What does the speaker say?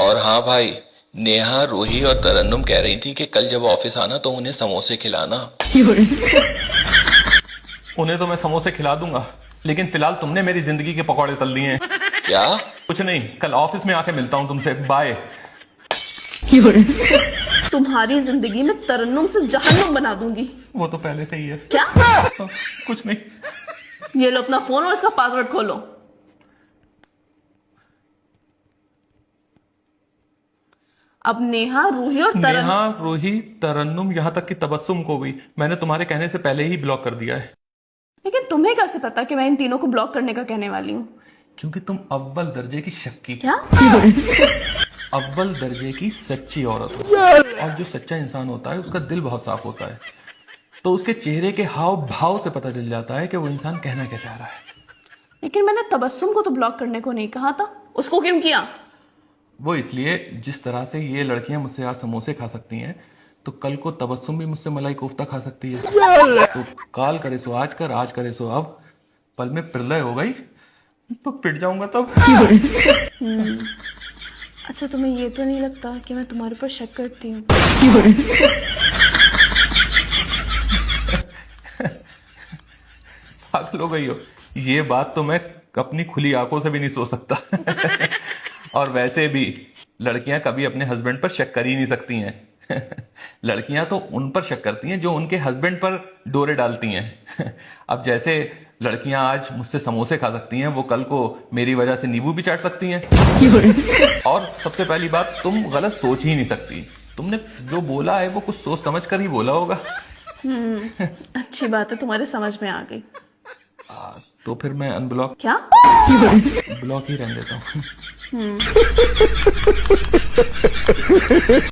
और हाँ भाई, नेहा, रूही और तरन्नुम कह रही थी कि कल जब ऑफिस आना तो उन्हें समोसे खिलाना। उन्हें तो मैं समोसे खिला दूंगा, लेकिन फिलहाल तुमने मेरी जिंदगी के पकौड़े तल दिए हैं। क्या? कुछ नहीं, कल ऑफिस में आके मिलता हूँ तुमसे। बाय। तुम्हारी जिंदगी में तरन्नुम से जहन्नुम बना दूंगी। वो तो पहले से ही है। क्या? कुछ नहीं। ये लो अपना फोन और इसका पासवर्ड खोलो। अब नेहा, रूही और नेहा, रूही, तरन्नुम, यहाँ तक कि तबस्सुम को भी मैंने तुम्हारे कहने से पहले ही ब्लॉक कर दिया है। लेकिन तुम्हें कैसे पता कि मैं इन तीनों को ब्लॉक करने का कहने वाली हूँ? क्योंकि तुम अव्वल दर्जे की शक्की, क्या? अव्वल दर्जे की सच्ची औरत हो। और जो सच्चा इंसान होता है उसका दिल बहुत साफ होता है, तो उसके चेहरे के हाव भाव से पता चल जाता है कि वो इंसान कहना क्या चाह रहा है। लेकिन मैंने तबस्सुम को तो ब्लॉक करने को नहीं कहा था, उसको क्यों किया? वो इसलिए, जिस तरह से ये लड़कियां मुझसे आज समोसे खा सकती हैं, तो कल को तबस्सुम भी मुझसे मलाई कोफ्ता खा सकती है। तो काल करे सो आज कर, आज करे सो अब। पल में प्रलय हो गई तो पिट जाऊंगा तब। अच्छा, तुम्हें ये तो नहीं लगता कि मैं तुम्हारे ऊपर शक करती हूँ? पागल हो गई हो? ये बात तो मैं अपनी खुली आंखों से भी नहीं सोच सकता। और वैसे भी लड़कियां कभी अपने हस्बैंड पर शक कर ही नहीं सकती हैं। लड़कियां तो उन पर शक करती हैं जो उनके हस्बैंड पर डोरे डालती हैं। अब जैसे लड़कियां आज मुझसे समोसे खा सकती हैं, वो कल को मेरी वजह से नींबू भी चाट सकती हैं। और सबसे पहली बात, तुम गलत सोच ही नहीं सकती। तुमने जो बोला है वो कुछ सोच समझ कर ही बोला होगा। अच्छी बात है, तुम्हारे समझ में आ गई। तो फिर मैं अनब्लॉक, क्या? ब्लॉक ही रहने देता हूँ।